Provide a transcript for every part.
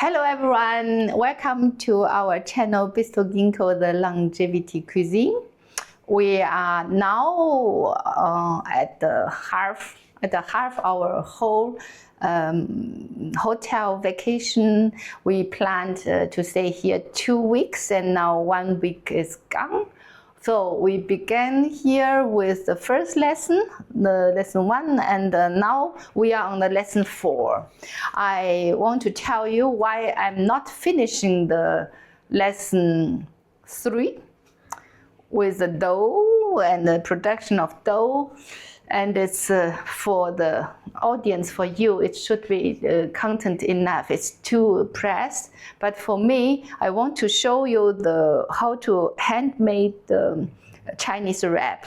Hello everyone, welcome to our channel Bistro Ginkgo, the longevity cuisine. We are now at the half our whole hotel vacation. We planned to stay here 2 weeks, and now 1 week is gone. So we began here with the first lesson, the lesson 1, and now we are on the lesson 4. I want to tell you why I'm not finishing the lesson 3 with the dough and the production of dough. And it's for the audience, for you, it should be content enough. It's too pressed. But for me, I want to show you how to handmade the Chinese wrap.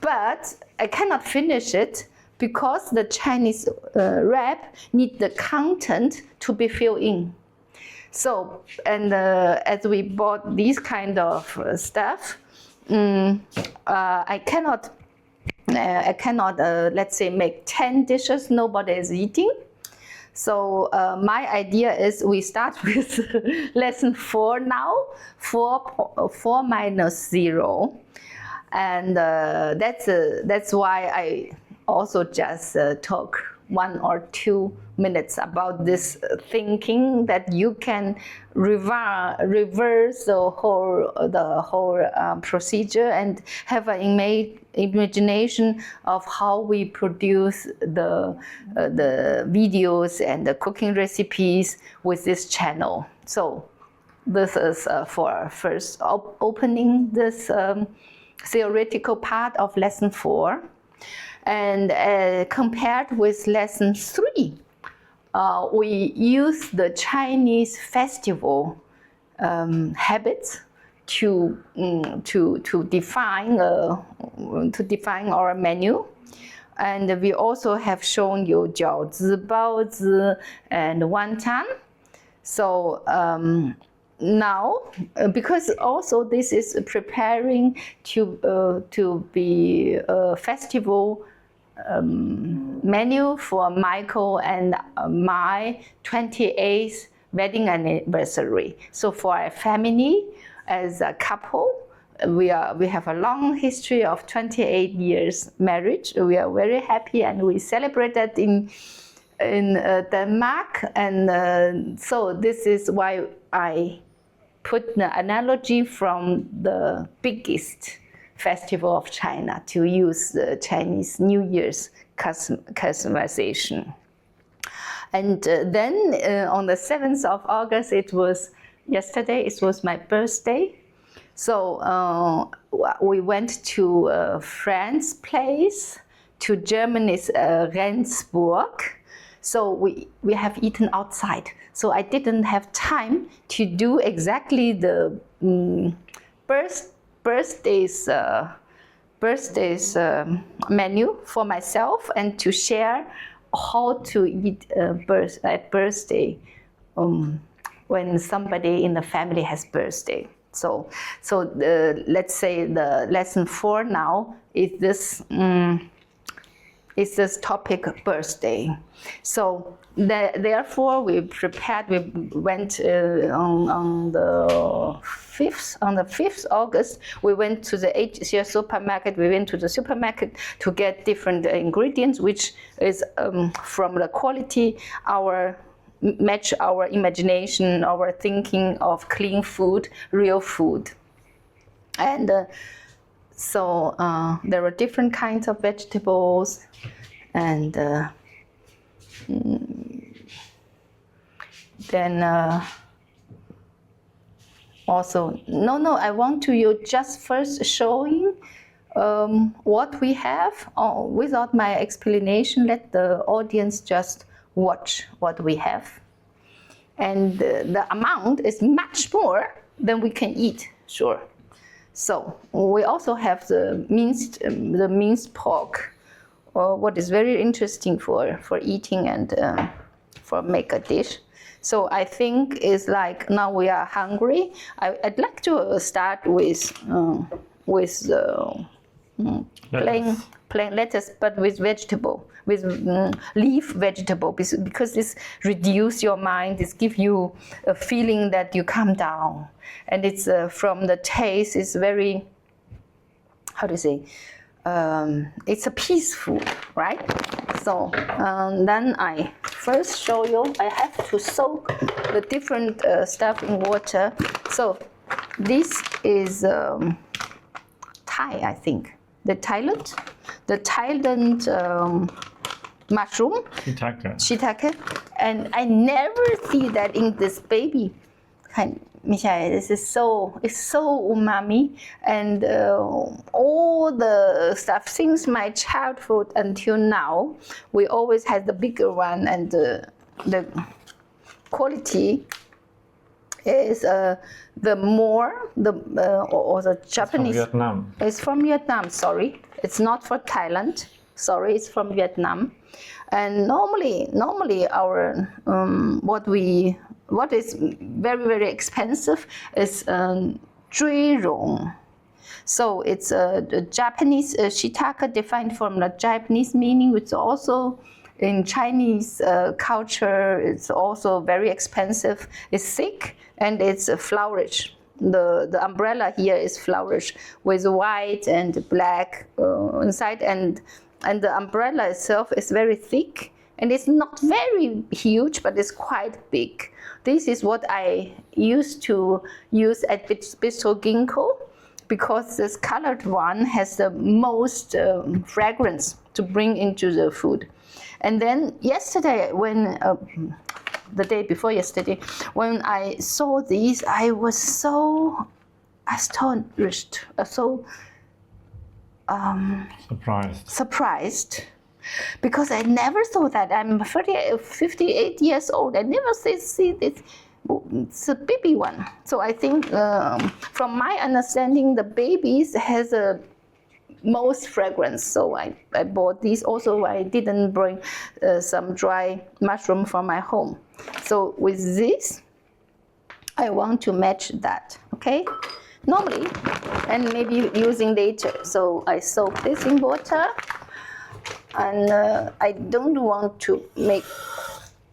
But I cannot finish it because the Chinese wrap need the content to be filled in. So, and as we bought these kind of stuff, I cannot, let's say, make 10 dishes nobody is eating. So my idea is we start with lesson 4 now, 4 minus 0. And that's why I also just talk 1 or 2 minutes about this thinking, that you can reverse the whole procedure and have an imagination of how we produce the videos and the cooking recipes with this channel. So this is for first opening this theoretical part of lesson 4. And compared with lesson 3, we use the Chinese festival habits to define our menu. And we also have shown you 饺子, 包子, and wonton. So now, because also this is preparing to be a festival menu for Michael and my 28th wedding anniversary. So for a family, as a couple, we have a long history of 28 years marriage. We are very happy, and we celebrated in Denmark. And so this is why I put the analogy from the biggest festival of China to use the Chinese New Year's customization. And then on the 7th of August, it was yesterday, it was my birthday. So we went to a friend's place, to Germany's Rendsburg. So we have eaten outside. So I didn't have time to do exactly the birthday's menu for myself, and to share how to eat at birthday when somebody in the family has birthday. So let's say the lesson 4 now is this topic, birthday. So therefore we prepared. We went on the 5th August. We went to the Asia supermarket. We went to the supermarket to get different ingredients, which is from the quality match our imagination, our thinking of clean food, real food. And so there were different kinds of vegetables, and then also, I want to you just first showing what we have without my explanation. Let the audience just watch what we have. And the amount is much more than we can eat, sure. So we also have the minced pork, what is very interesting for eating and for make a dish. So I think it's like now we are hungry. I'd like to start with plain lettuce, but with vegetable, with leaf vegetable, because this reduce your mind. This give you a feeling that you calm down, and it's from the taste is very, how to say, it's a peaceful, right? So then I first show you. I have to soak the different stuff in water. So this is Thai, I think. The Thailand mushroom, shiitake, and I never see that in this baby. This is it's so umami, and all the stuff since my childhood until now, we always had the bigger one, and the quality is the Japanese. It's from Vietnam. It's from Vietnam. Sorry, it's not for Thailand. Sorry, it's from Vietnam. And normally our what is very expensive is Zhui Rong. So it's a Japanese shiitake, defined from the Japanese meaning, which also in Chinese culture it's also very expensive. It's thick and it's flourish. The umbrella here is flourish with white and black inside, and the umbrella itself is very thick, and it's not very huge, but it's quite big. This is what I used to use at Bistro Ginkgo, because this colored one has the most fragrance to bring into the food. And then yesterday, when the day before yesterday, when I saw these, I was so astonished, surprised, because I never thought that. I'm 58 years old. I never see this. It's a baby one. So I think, from my understanding, the babies has a most fragrance. So I bought these. Also, I didn't bring some dry mushroom from my home. So with this, I want to match that. Okay. Normally, and maybe using later. So I soak this in water, and I don't want to make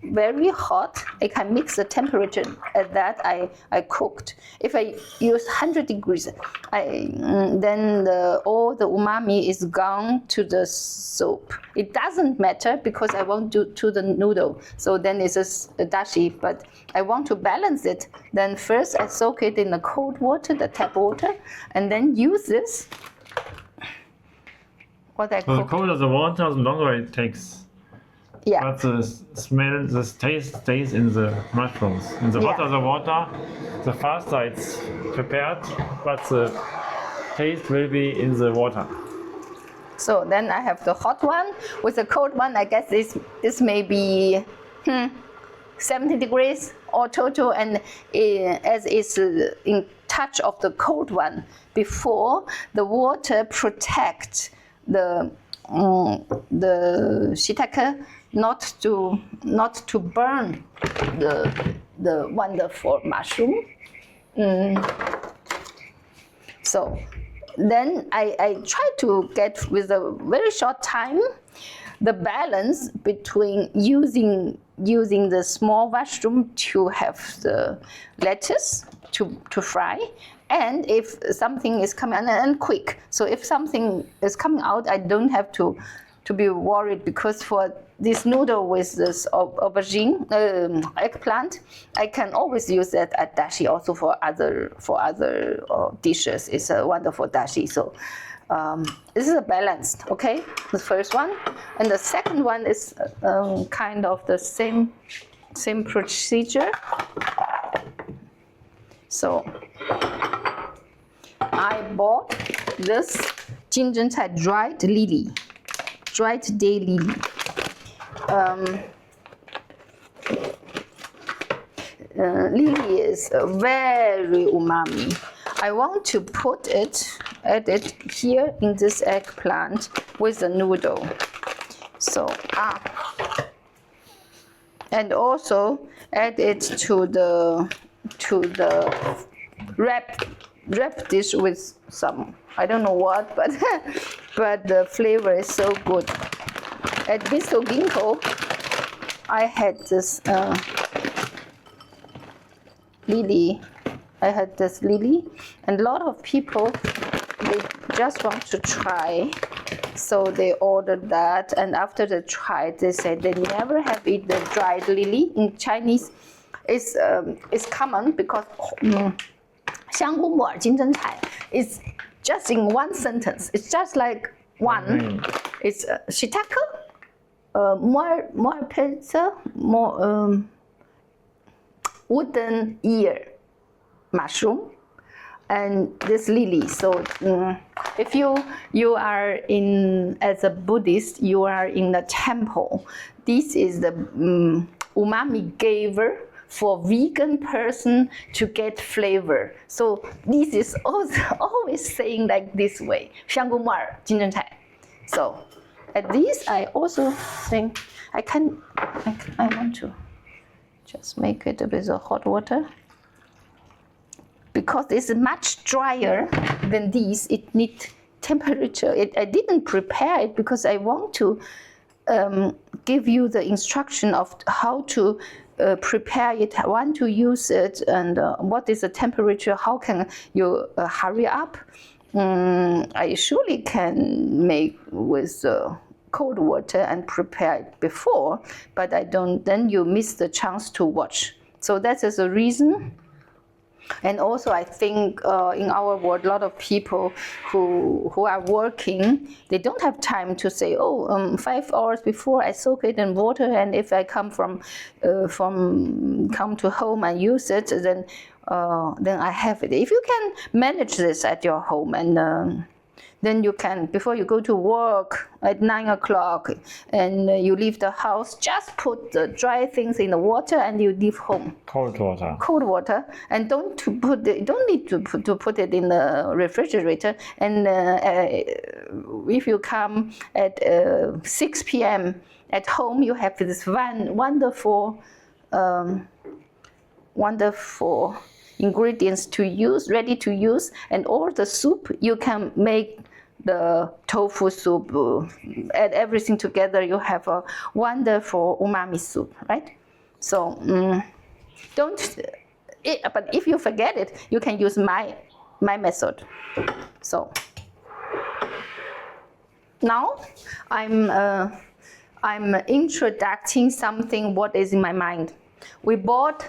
very hot. I can mix the temperature at that I cooked. If I use 100 degrees, then all the umami is gone to the soup. It doesn't matter because I want to the noodle. So then it's a dashi, but I want to balance it. Then first I soak it in the cold water, the tap water, and then use this. What I cook. The colder the water, the longer it takes. Yeah. But the smell, the taste stays in the mushrooms. In the hotter the water, the faster it's prepared, but the taste will be in the water. So then I have the hot one. With the cold one, I guess this may be 70 degrees or total, and as it's in touch of the cold one, before the water protects the shiitake not to burn the wonderful mushroom. So then I try to get, with a very short time, the balance between using the small mushroom to have the lettuce to fry, and if something is coming out, and quick. So if something is coming out, I don't have to be worried, because for this noodle with this aubergine eggplant, I can always use that at dashi. Also for other dishes, it's a wonderful dashi. So this is a balanced. Okay, the first one, and the second one is kind of the same procedure. So I bought this Jinzhencai dried day lily. Lily is very umami. I want to add it here in this eggplant with the noodle. So and also add it to the wrap wrap this with some, I don't know what, but but the flavor is so good. At Bistro Ginkgo, I had this lily. I had this lily, and a lot of people, they just want to try, so they ordered that. And after they tried, they said they never have eaten the dried lily. In Chinese, it's common because 香菇木耳金针菜 is just in one sentence. It's just like one. It's shiitake, more pizza, more wooden ear mushroom, and this lily. So if you are in, as a Buddhist, you are in the temple, this is the umami giver for vegan person to get flavor. So this is also always saying like this way, 香菇木耳金针菜. So at this, I also think I want to just make it with the hot water, because it's much drier than these. It needs temperature. I didn't prepare it because I want to give you the instruction of how to prepare it, when to use it, and what is the temperature, how can you hurry up. I surely can make with cold water and prepare it before, but I don't, then you miss the chance to watch. So that is the reason. And also, I think in our world, a lot of people who are working, they don't have time to say, 5 hours before I soak it in water, and if I come come to home and use it, then I have it. If you can manage this at your home, and then you can, before you go to work at 9 o'clock and you leave the house, just put the dry things in the water and you leave home. Cold water. Cold water, and don't need to put it in the refrigerator. And if you come at 6 p.m. at home, you have this wonderful ingredients to use, ready to use, and all the soup you can make. The tofu soup, add everything together, you have a wonderful umami soup, right? So but if you forget it, you can use my method. So now I'm introducing something what is in my mind. We bought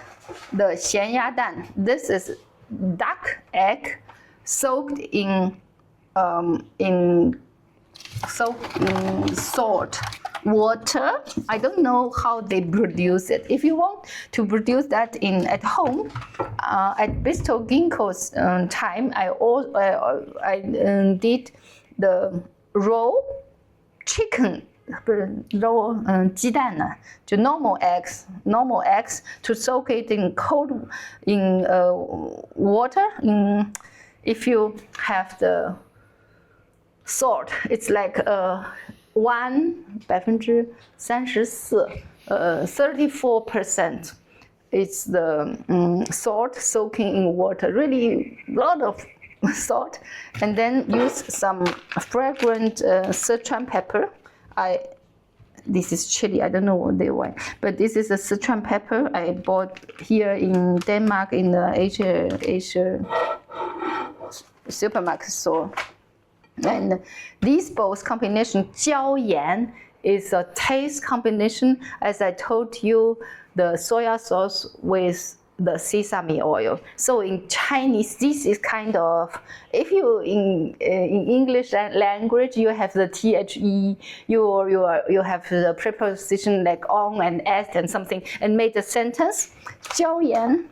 the 咸鸭蛋. This is duck egg soaked in salt water. I don't know how they produce it. If you want to produce that at home, at Bistro Ginkgo's time, I did the raw chicken. raw 鸡蛋呢，就 normal eggs to soak it in cold water. If you have the salt, it's like 34%. It's the salt soaking in water, really a lot of salt, and then use some fragrant Sichuan pepper. This is chili, I don't know what they want, but this is a Sichuan pepper I bought here in Denmark in the Asia supermarket store. And these both combination, 椒盐 is a taste combination, as I told you, the soya sauce with the sesame oil. So in Chinese, this is kind of, if you in English language, you have the the, you have the preposition like on and at and something, and made a sentence. 椒盐,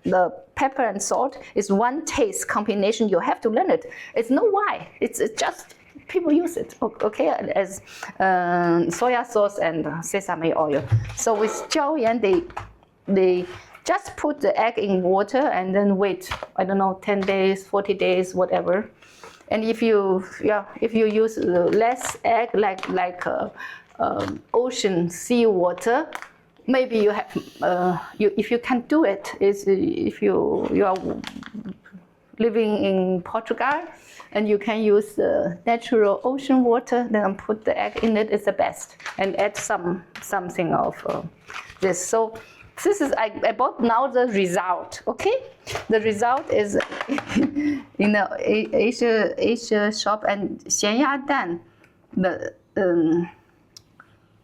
the pepper and salt is one taste combination. You have to learn it. It's no why. It's just people use it, okay, as soya sauce and sesame oil. So with 椒盐, they just put the egg in water and then wait, I don't know, 10 days, 40 days, whatever. And if you use less egg, like ocean sea water, maybe you have if you can do it, is if you are living in Portugal, and you can use the natural ocean water, then put the egg in it. It's the best, and add something of this. So this is I bought now the result. Okay, the result is in the Asia shop, and 咸鸭蛋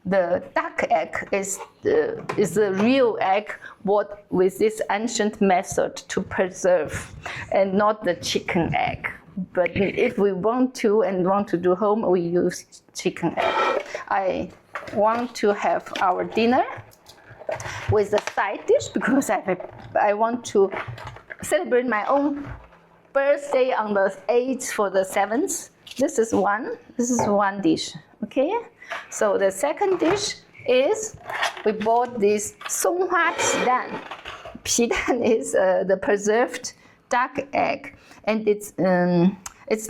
the duck egg is the real egg bought with this ancient method to preserve, and not the chicken egg. But if we want to do home, we use chicken egg. I want to have our dinner with a side dish because I want to celebrate my own birthday on the 8th for the 7th. This is one dish. Okay, so the second dish is we bought this 松花皮蛋. 皮蛋 is the preserved duck egg, and it's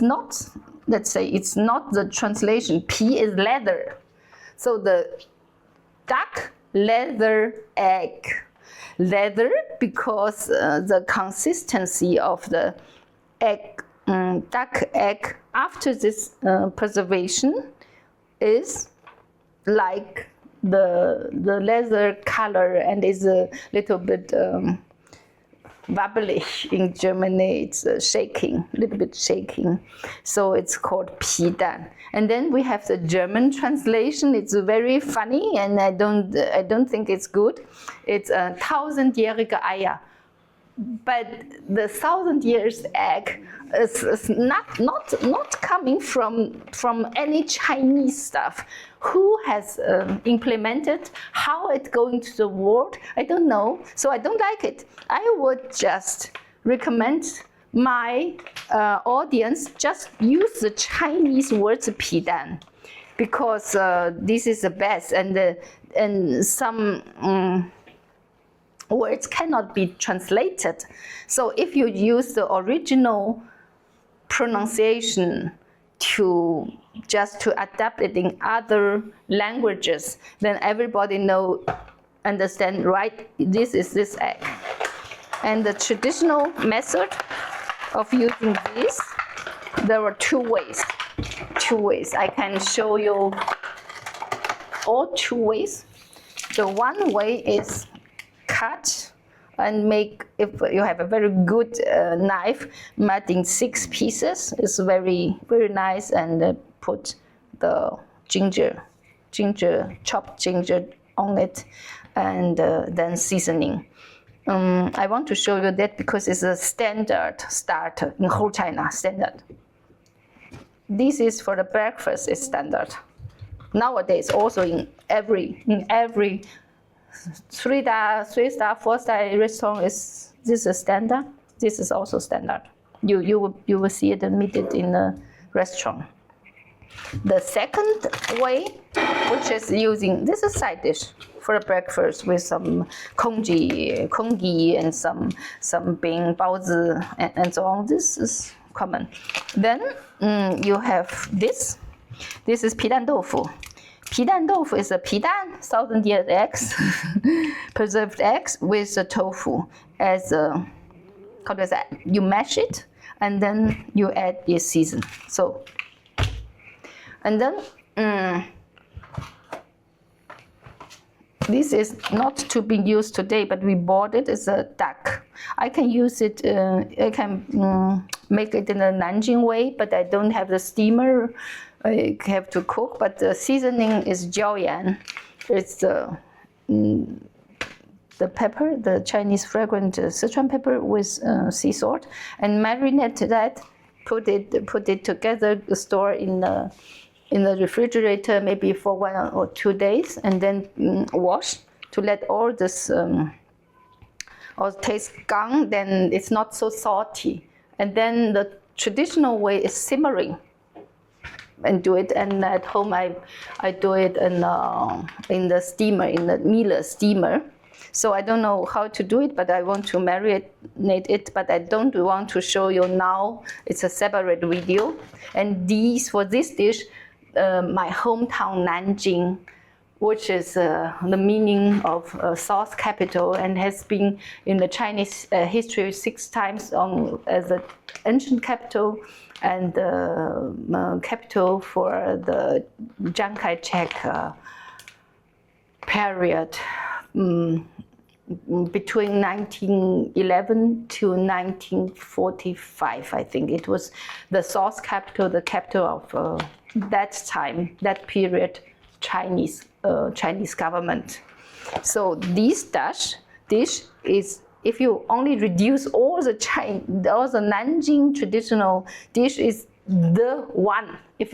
not, let's say it's not the translation. 皮 is leather, so the duck leather egg. Leather because the consistency of the egg, duck egg after this preservation is like the leather color, and is a little bit wobbly. In Germany, it's shaking, a little bit shaking. So it's called 皮蛋. And then we have the German translation. It's very funny, and I don't think it's good. It's 1000-jährige Eier. But the 1000 years egg is not coming from any Chinese stuff. Who has implemented, how it's going to the world? I don't know, so I don't like it. I would just recommend my audience just use the Chinese words 皮蛋, because this is the best, and some words cannot be translated. So if you use the original pronunciation to adapt it in other languages, then everybody understand, right? This is this egg. And the traditional method of using this, there were two ways. I can show you all two ways. The one way is cut and make, if you have a very good knife, cut in 6 pieces. It's very, very nice, and put the chopped ginger on it, and then seasoning. I want to show you that because it's a standard starter in whole China, standard. This is for the breakfast, it's standard. Nowadays, also in every 3-star, 4-star restaurant this is standard. This is also standard. You will see it and meet it in the restaurant. The second way, which is using, this is side dish for the breakfast with some kongi and some bing, baozi, and so on. This is common. Then you have this. This is 皮蛋豆腐. 皮蛋豆腐 is a 皮蛋, 1000-year eggs, preserved eggs with the tofu as a, how does that? You mash it, and then you add your season. So, and then this is not to be used today, but we bought it as a duck. I can use it. I can make it in a Nanjing way, but I don't have the steamer. I have to cook, but the seasoning is jiaoyan. It's the pepper, the Chinese fragrant Sichuan pepper with sea salt, and marinate that. Put it together. Store in the refrigerator, maybe for 1 or 2 days, and then wash to let all this all taste gone. Then it's not so salty. And then the traditional way is simmering. And do it, and at home I do it in the steamer, in the Miele steamer. So I don't know how to do it, but I want to marinate it, but I don't want to show you now. It's a separate video. And for this dish, my hometown Nanjing which is the meaning of sauce capital, and has been in the Chinese history 6 times as the ancient capital and the capital for the Chiang Kai-shek period. Between 1911 to 1945, I think it was the sauce capital, the capital of that time, that period, Chinese government. So this dish is, if you only reduce all the Nanjing traditional dish, is the one. If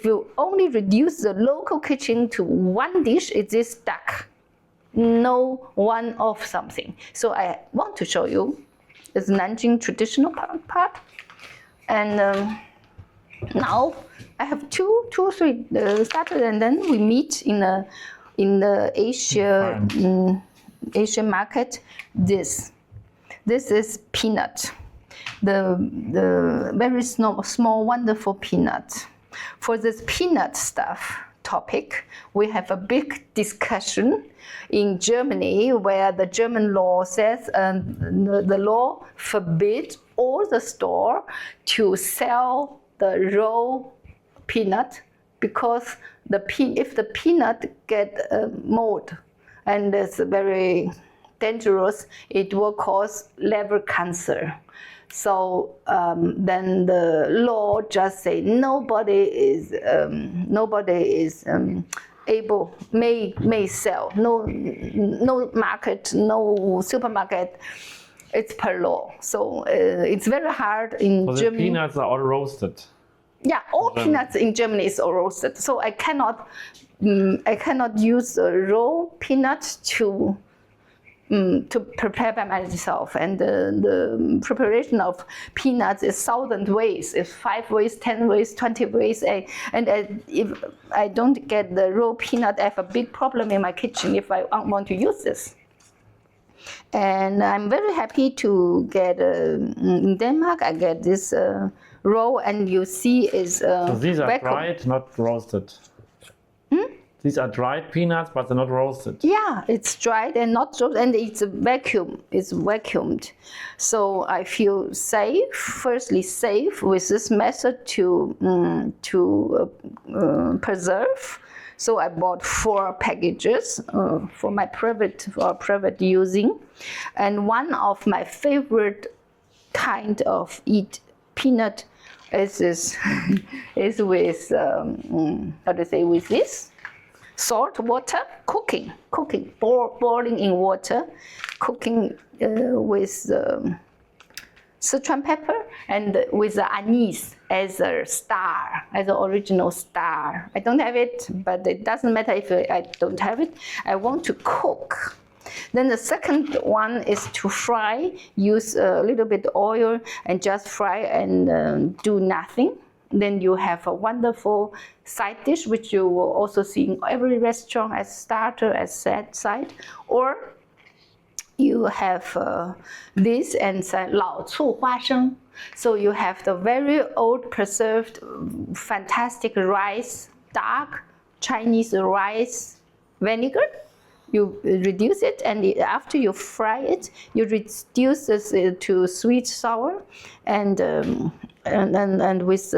you only reduce the local kitchen to one dish, it is stuck. No one of something. So I want to show you this Nanjing traditional part. And now I have two or three started, and then we meet in the Asian market. This is peanut, the very small wonderful peanut. For this peanut stuff topic, we have a big discussion in Germany, where the German law says the law forbids all the store to sell the raw peanut, because if the peanut get mold and it's very dangerous, it will cause liver cancer. So then the law just say nobody is able may sell, no market, no supermarket. It's per law. So it's very hard in Germany. The peanuts are all roasted. Yeah, all peanuts in Germany is all roasted. So I cannot use raw peanuts to prepare by myself. And the preparation of peanuts is 1,000 ways. It's 5 ways, 10 ways, 20 ways. If I don't get the raw peanut, I have a big problem in my kitchen if I want to use this. And I'm very happy to get in Denmark. I get this raw, and you see is so these are dried, not roasted. These are dried peanuts, but they're not roasted. Yeah, it's dried and not roasted, and it's vacuum. It's vacuumed. So I feel safe. Firstly, safe with this method to preserve. So I bought 4 packages for my private using, and one of my favorite kind of peanut is this is with with this salt water cooking, boiling in water, cooking with Sichuan pepper and with the anise as a star, as an original star. I don't have it, but it doesn't matter if I don't have it. I want to cook. Then the second one is to fry. Use a little bit oil and just fry and do nothing. Then you have a wonderful side dish, which you will also see in every restaurant as starter, as side. Or you have this and say 老醋花生. So you have the very old preserved fantastic rice, dark Chinese rice vinegar. You reduce it, and after you fry it, you reduce this to sweet sour, and with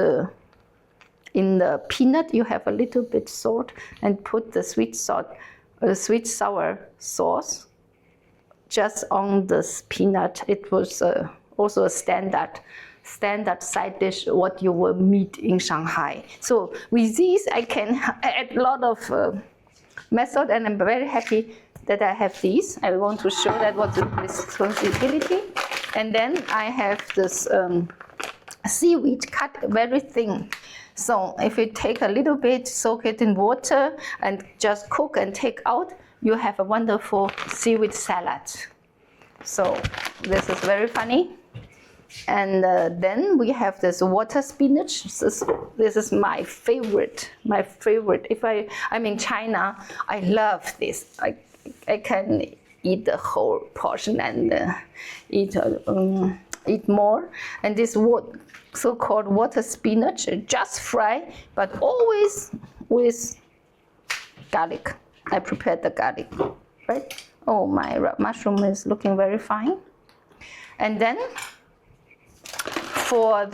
in the peanut you have a little bit salt, and put the sweet sour sauce just on this peanut. It was also a standard side dish what you will meet in Shanghai. So with these I can add a lot of method, and I'm very happy that I have these. I want to show that what's the responsibility. And then I have this seaweed cut very thin. So if you take a little bit, soak it in water, and just cook and take out, you have a wonderful seaweed salad. So this is very funny. And then we have this water spinach. This is my favorite. If I'm in China, I love this. I can eat the whole portion and eat more. And this so-called water spinach, just fry, but always with garlic. I prepared the garlic, right? Oh, my mushroom is looking very fine. And then for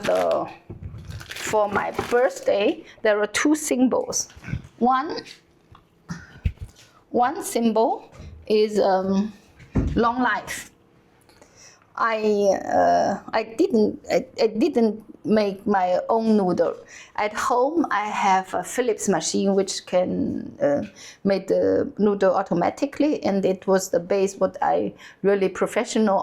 my birthday, there are two symbols. One symbol is long life. I didn't make my own noodle. At home, I have a Philips machine which can make the noodle automatically, and it was the base what I really professional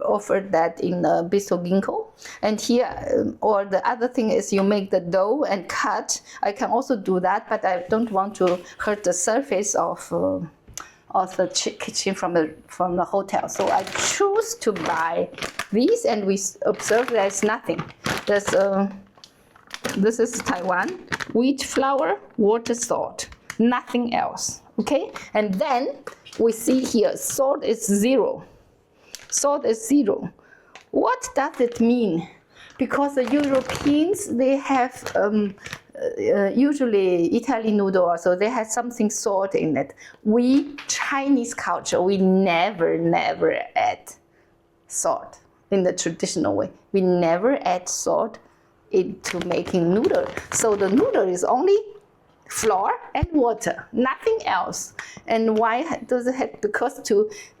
offered that in Bistro Ginkgo. And here, or the other thing is you make the dough and cut. I can also do that, but I don't want to hurt the surface of the kitchen from the hotel. So I choose to buy these, and we observe there's nothing. This is Taiwan, wheat flour, water, salt, nothing else, okay? And then we see here, salt is 0. Salt is 0. What does it mean? Because the Europeans, they have usually Italian noodle also, they have something salt in it. We, Chinese culture, we never add salt in the traditional way. We never add salt into making noodle. So the noodle is only flour and water, nothing else. And why does it have? Because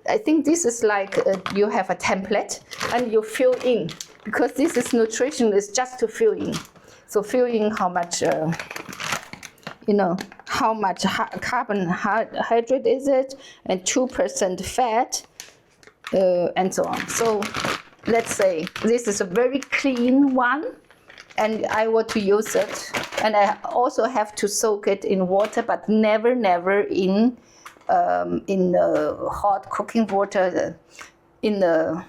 I think this is like you have a template and you fill in. Because this is nutrition, is just to fill in. So fill in how much, how much carbohydrate is it, and 2% fat, and so on. So let's say this is a very clean one, and I want to use it. And I also have to soak it in water, but never in the hot cooking water. In the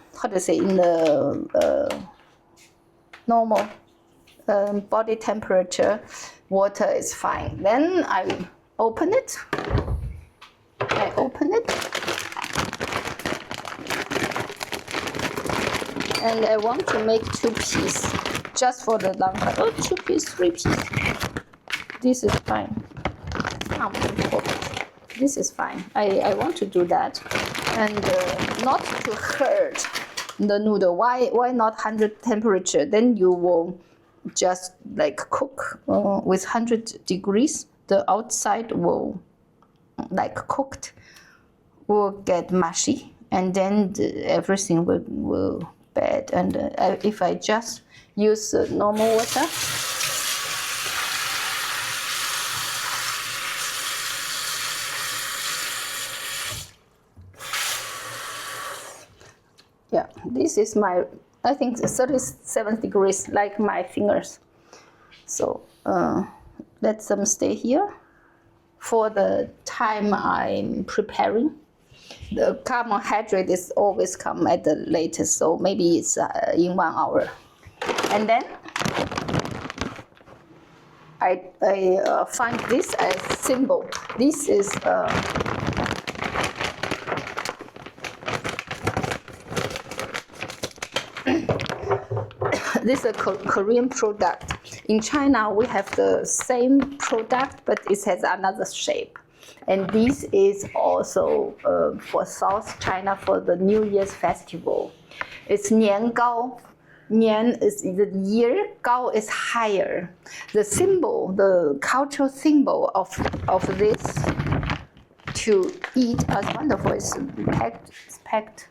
normal body temperature, water is fine. Then I open it. And I want to make 2 pieces, just for the long time. Oh, 2 pieces, 3 pieces. This is fine. This is fine. I want to do that. And not to hurt the noodle. Why not 100 temperature? Then you will just like cook with 100 degrees. The outside will like cooked, will get mushy, and then everything will bad. And if I just use normal water. Yeah, this is my, I think 37 degrees, like my fingers. So let them stay here for the time I'm preparing. The carbohydrate is always come at the latest, so maybe it's in 1 hour. And then I find this as symbol. This is this is a Korean product. In China, we have the same product, but it has another shape. And this is also for South China for the New Year's festival. It's Nian Gao. Nian is the year, Gao is higher. The symbol, the cultural symbol of this to eat as wonderful is packed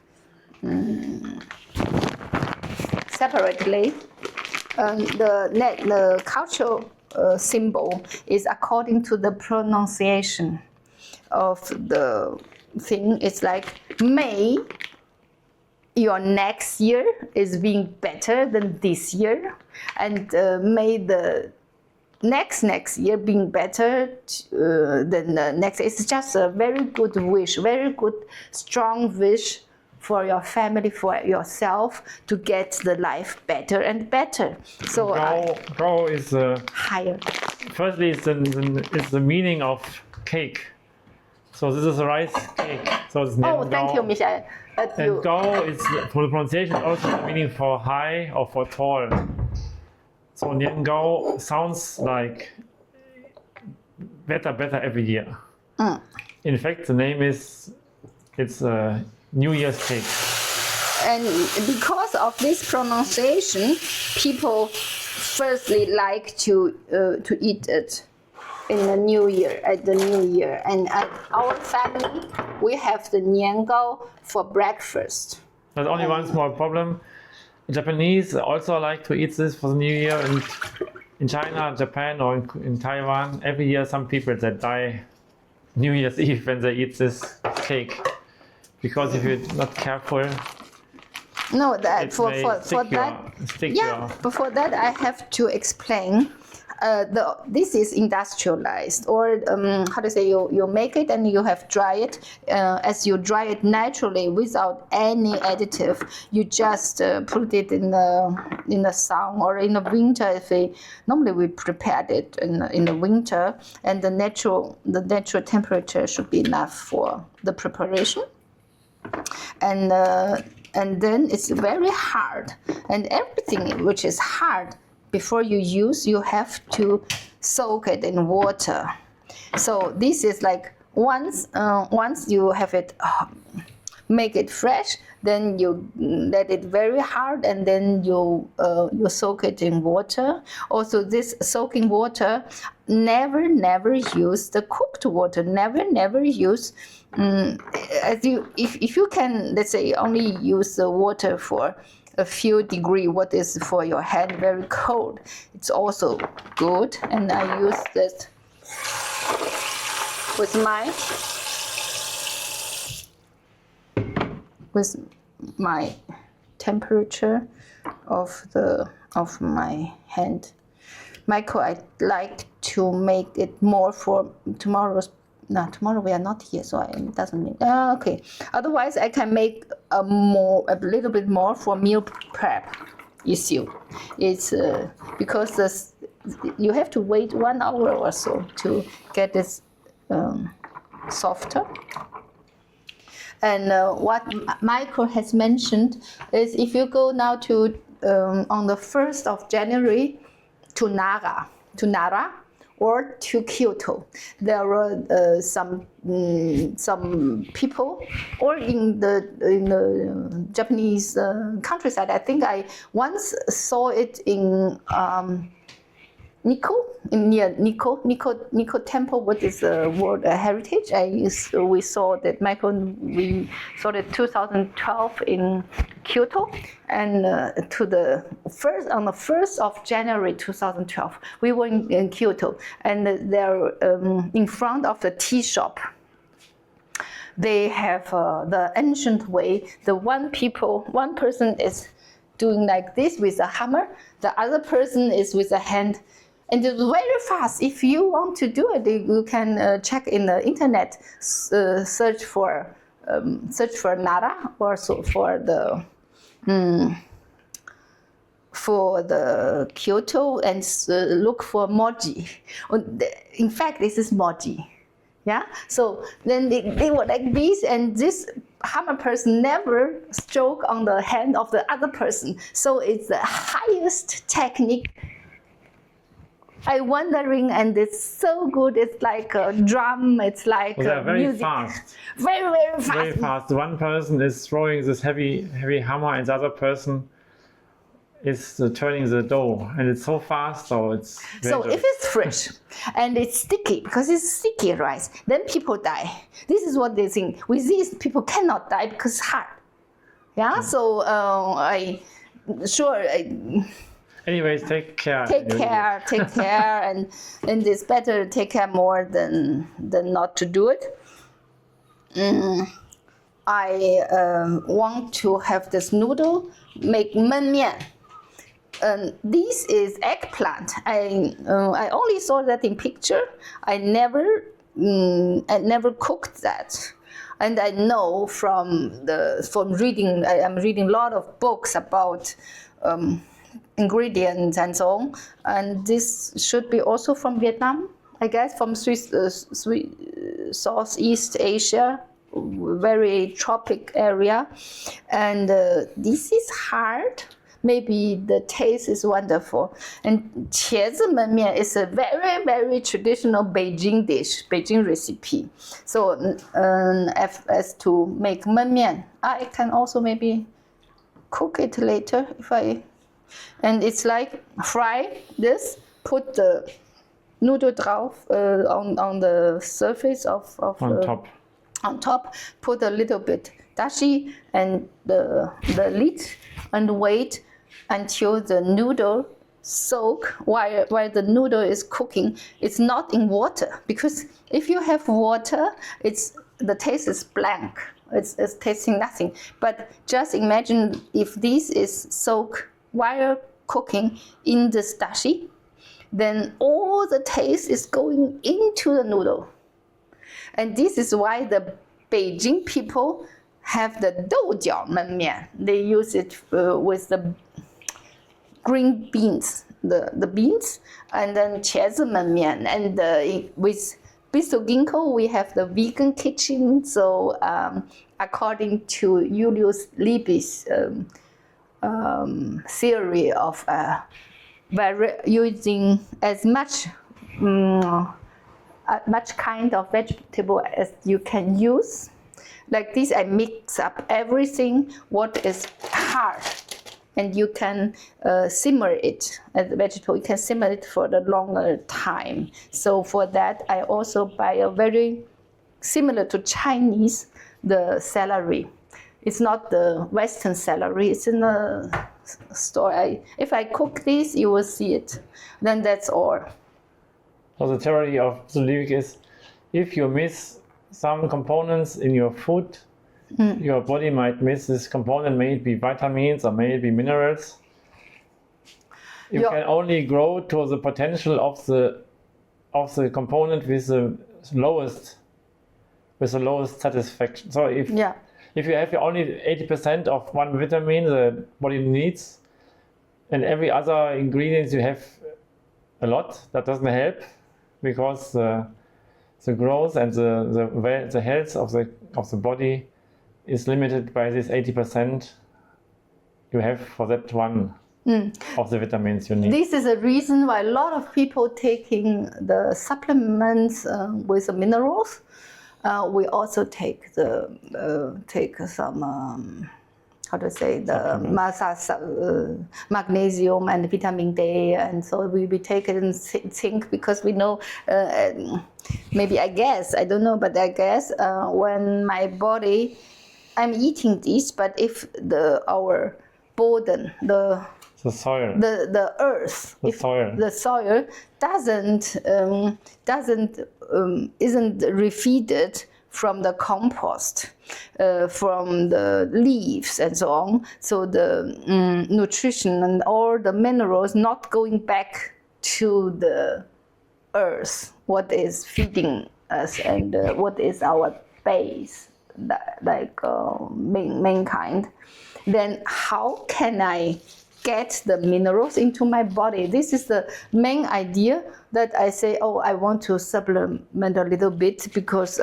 separately. The cultural symbol is according to the pronunciation of the thing. It's like, may your next year is being better than this year, and may the next year being better than the next. It's just a very good wish, very good strong wish for your family, for yourself, to get the life better and better. So Gao is higher. Firstly, it's the meaning of cake. So this is a rice cake. So it's thank you, Michael. And Gao is, for the pronunciation, also the meaning for high or for tall. So Nian Gao sounds like better every year. In fact, the name is it's a New Year's cake. And because of this pronunciation, people firstly like to eat it in the New Year, at the New Year. And at our family, we have the Ginkgo for breakfast. There's only one small problem. Japanese also like to eat this for the New Year, and in China, Japan, or in Taiwan, every year some people that die New Year's Eve when they eat this cake, because if you're not careful, no, that it for may that, stick yeah. your. Before that, I have to explain. This is industrialized, or how to say, you make it and you have dry it. As you dry it naturally without any additive, you just put it in the sun, or in the winter. Normally we prepared it in the winter, and the natural temperature should be enough for the preparation. And then it's very hard, and everything which is hard, before you use, you have to soak it in water. So this is like once you have it, make it fresh, then you let it very hard, and then you soak it in water. Also, this soaking water, never use the cooked water. Never use. If you can, let's say, only use the water for a few degrees, what is for your hand very cold, it's also good. And I use this with my temperature of my hand. Michael, I'd like to make it more for tomorrow's. No, tomorrow we are not here, so it doesn't mean. Okay. Otherwise, I can make a little bit more for meal prep issue. It's because you have to wait 1 hour or so to get this softer. And what Michael has mentioned is, if you go now to on the 1st of January to Nara, or to Kyoto, there were some people, or in the Japanese countryside. I think I once saw it in Nikko, near Nikko Temple. What is the World Heritage? We saw that, Michael. We saw it 2012 in Kyoto, and on the 1st of January 2012, we were in Kyoto, and there in front of the tea shop, they have the ancient way. One person is doing like this with a hammer, the other person is with a hand. And it's very fast. If you want to do it, you can check in the internet, search for Nara, or so for the Kyoto, and look for moji. In fact, this is moji. Yeah. So then they were like this, and this hammer person never stroke on the hand of the other person. So it's the highest technique. I'm wondering, and it's so good. It's like a drum. It's like very music. Fast. Very fast. Very fast. One person is throwing this heavy hammer, and the other person is turning the dough, and it's so fast. So it's dangerous. So if it's fresh and it's sticky, because it's sticky rice, then people die. This is what they think. With this, people cannot die because it's hard. Yeah. So anyways, take care. Take care, and it's better to take care more than not to do it. I want to have this noodle, make menmian. This is eggplant. I only saw that in picture. I never cooked that. And I know from reading, I'm reading a lot of books about ingredients and so on. And this should be also from Vietnam, I guess, from Southeast Asia, very tropic area. And this is hard, maybe the taste is wonderful. And 茄子焖面 is a very, very traditional Beijing dish, Beijing recipe. So as to make 焖面, I can also maybe cook it later if I. And it's like fry this, put the noodle drauf on the surface of top. On top, put a little bit dashi and the lid, and wait until the noodle soak while the noodle is cooking. It's not in water, because if you have water, the taste is blank. It's tasting nothing. But just imagine if this is soaked while cooking in this dashi, then all the taste is going into the noodle. And this is why the Beijing people have the 豆角焖面. They use it with the green beans, the beans, and then 茄子焖面. And with Bistro Ginkgo, we have the vegan kitchen. So according to Julius Liebe's theory of using as much kind of vegetable as you can use. Like this, I mix up everything what is hard, and you can simmer it as a vegetable. You can simmer it for the longer time. So for that, I also buy a very similar to Chinese, the celery. It's not the Western celery. It's in the store. If I cook this, you will see it. Then that's all. So the theory of the Liebig is, if you miss some components in your food, your body might miss this component. May it be vitamins or may it be minerals. You can only grow to the potential of the component with the lowest satisfaction. So if you have only 80% of one vitamin the body needs, and every other ingredient you have a lot, that doesn't help, because the growth and the health of the body is limited by this 80% you have for that one of the vitamins you need. This is a reason why a lot of people taking the supplements with the minerals. We also take some magnesium and vitamin D, and so we take it in zinc, because we know, maybe I guess, I don't know, but I guess when my body, I'm eating this, but if our boden, the soil, the earth, the soil isn't refeeded from the compost, from the leaves and so on. So the nutrition and all the minerals not going back to the earth, what is feeding us and what is our base, like mankind. Then how can I get the minerals into my body? This is the main idea that I say, I want to supplement a little bit, because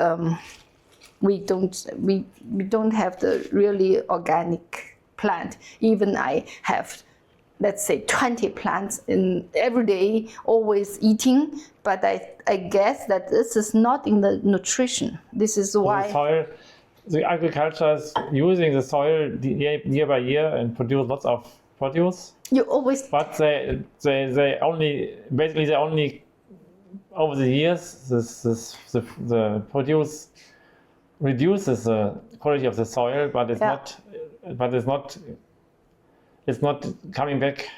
we don't have the really organic plant. Even I have, let's say, 20 plants in every day, always eating, but I guess that this is not in the nutrition. This is why the agriculture is using the soil year by year and produce lots of produce. You always. But they only over the years the produce reduces the quality of the soil, but it's not coming back.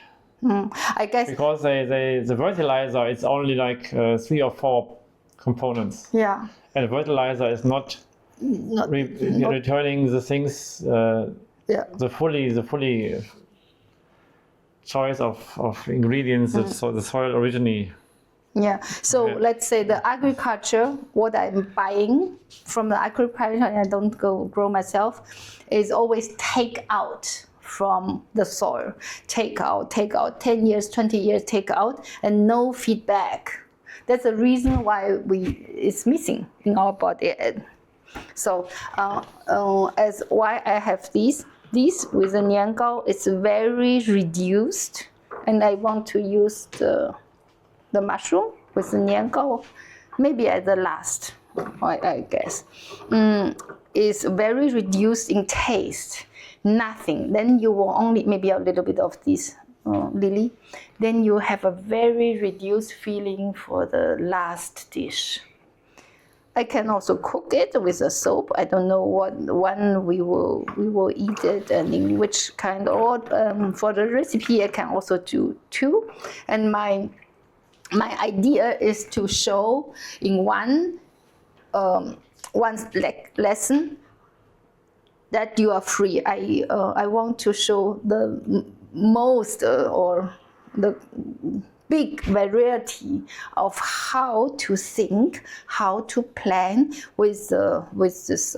I guess because the fertilizer is only like 3 or 4 components. Yeah. And the fertilizer is not returning the things. The fully choice of ingredients that the soil originally. Yeah. So let's say the agriculture, what I'm buying from the agriculture, I don't grow myself, is always take out from the soil. Take out, 10 years, 20 years, take out, and no feedback. That's the reason why it's missing in our body. So as why I have these, This with the Ginkgo, it's very reduced, and I want to use the mushroom with the Ginkgo, maybe at the last, I guess. It's very reduced in taste, nothing. Then you will only, maybe a little bit of this lily. Then you have a very reduced feeling for the last dish. I can also cook it with a soup. I don't know what one we will eat it and in which kind. Or for the recipe, I can also do two. And my idea is to show in one lesson that you are free. I want to show the most or the big variety of how to think, how to plan with this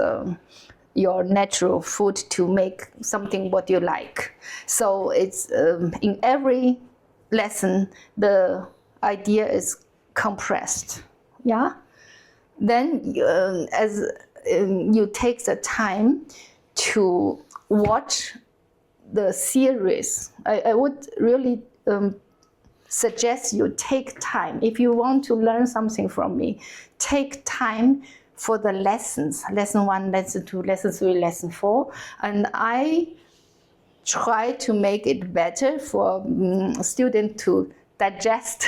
your natural food to make something what you like. So it's in every lesson the idea is compressed. Yeah. Then as you take the time to watch the series, I would really suggest you take time. If you want to learn something from me, take time for the lessons, lesson 1, lesson 2, lesson 3, lesson 4. And I try to make it better for students to digest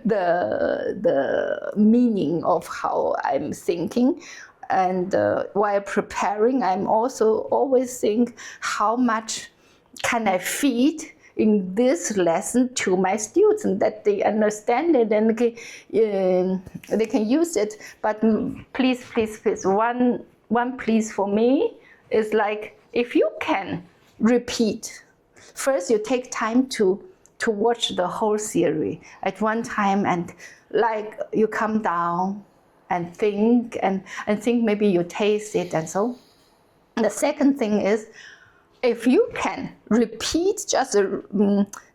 the meaning of how I'm thinking. And while preparing, I'm also always think how much can I feed in this lesson to my students that they understand it and they can use it. But please, one please for me is like, if you can repeat, first you take time to watch the whole series at one time, and like you come down and think and think, maybe you taste it and so. The second thing is, if you can repeat, just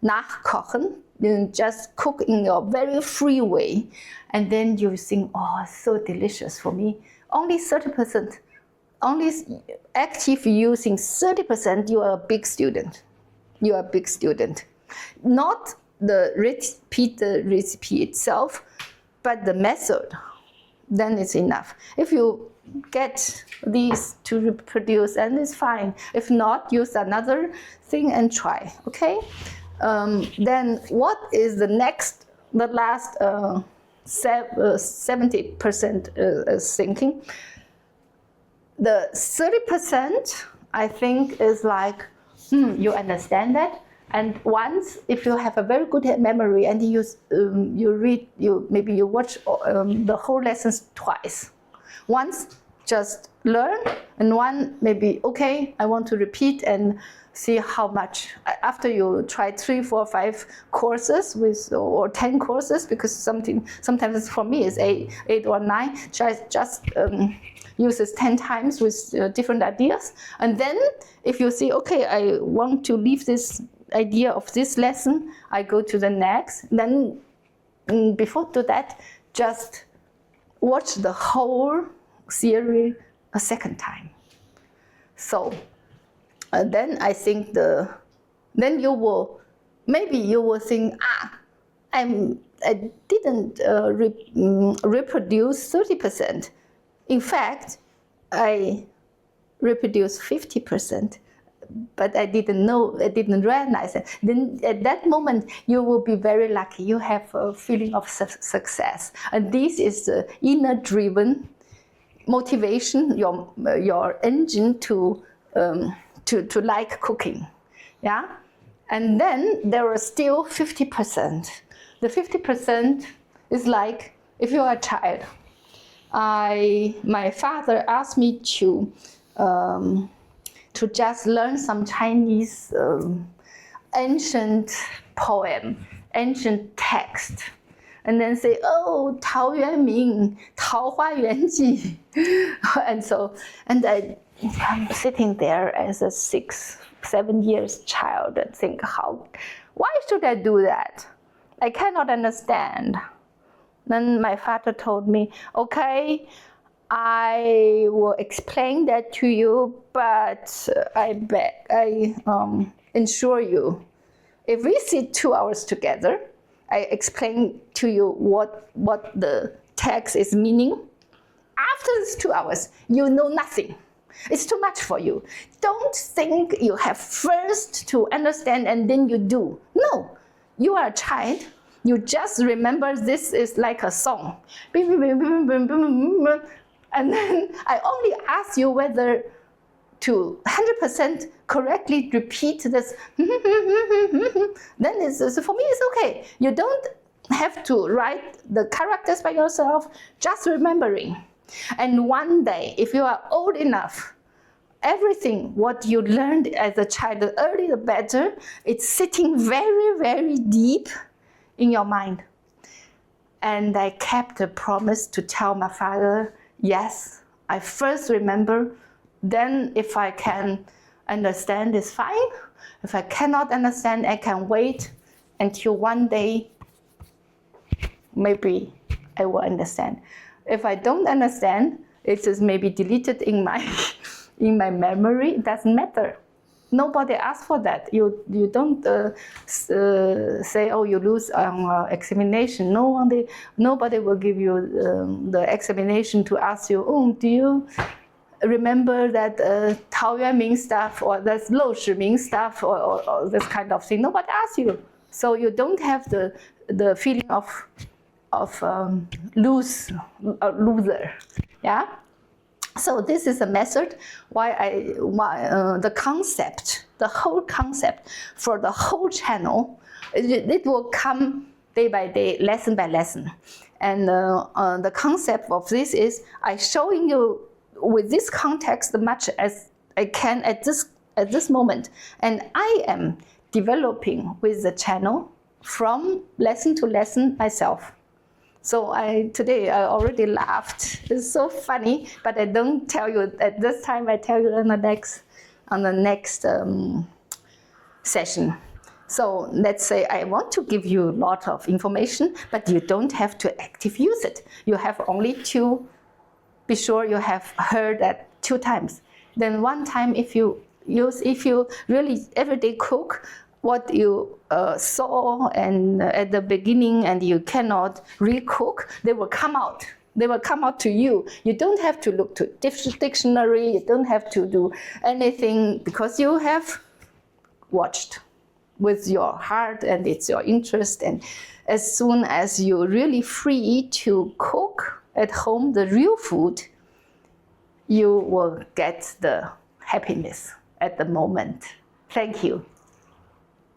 nachkochen, just cook in a very free way, and then you think, oh, so delicious for me. Only 30%, only active using 30%, you are a big student. You are a big student. Not the recipe itself, but the method. Then it's enough. If you get these to reproduce, and it's fine. If not, use another thing and try. Okay. Then what is the last 70% thinking? The 30%, I think, is like, you understand that. And once, if you have a very good memory and you read, maybe you watch the whole lessons twice. Once, just learn, and one, maybe, okay, I want to repeat and see how much. After you try 3, 4, 5 courses or 10 courses, because sometimes for me it's 8 or 9, just uses 10 times with different ideas. And then if you see, okay, I want to leave this idea of this lesson, I go to the next. Then before do that, just watch the whole series a second time. So then I think then you will think, I didn't reproduce 30%. In fact, I reproduced 50%. But I didn't recognize it. Then at that moment, you will be very lucky. You have a feeling of success. And this is the inner driven motivation, your engine to like cooking. Yeah? And then there are still 50%. The 50% is like, if you are a child, my father asked me to just learn some Chinese ancient poem, ancient text, and then say, oh, Tao Yuanming, Tao Hua Yuan Ji. And I'm sitting there as a 6, 7 years child and think, why should I do that? I cannot understand. Then my father told me, okay, I will explain that to you, but I ensure you, if we sit 2 hours together, I explain to you what the text is meaning. After these 2 hours, you know nothing. It's too much for you. Don't think you have first to understand and then you do. No, you are a child. You just remember this is like a song. And then I only ask you whether to 100% correctly repeat this. Then for me it's okay. You don't have to write the characters by yourself, just remembering. And one day, if you are old enough, everything what you learned as a child, the earlier the better, it's sitting very, very deep in your mind. And I kept the promise to tell my father, yes, I first remember, then if I can understand, it's fine. If I cannot understand, I can wait until one day, maybe I will understand. If I don't understand, it is maybe deleted in my memory. It doesn't matter. Nobody asks for that. You don't say, oh, you lose examination. Nobody will give you the examination to ask you, oh, do you remember that Taoyuan Ming stuff, or that's Lou Shiming stuff, or this kind of thing? Nobody asks you. So you don't have the feeling of loser, yeah. So this is a method why the concept, the whole concept for the whole channel, it will come day by day, lesson by lesson, and the concept of this is I showing you with this context as much as I can at this moment, and I am developing with the channel from lesson to lesson myself. So today I already laughed. It's so funny, but I don't tell you at this time. I tell you on the next session. So let's say I want to give you a lot of information, but you don't have to actively use it. You have only to be sure you have heard that 2 times. Then one time, if you really everyday cook what you saw and at the beginning, and you cannot recook, they will come out. They will come out to you. You don't have to look to dictionary. You don't have to do anything, because you have watched with your heart and it's your interest. And as soon as you're really free to cook at home the real food, you will get the happiness at the moment. Thank you.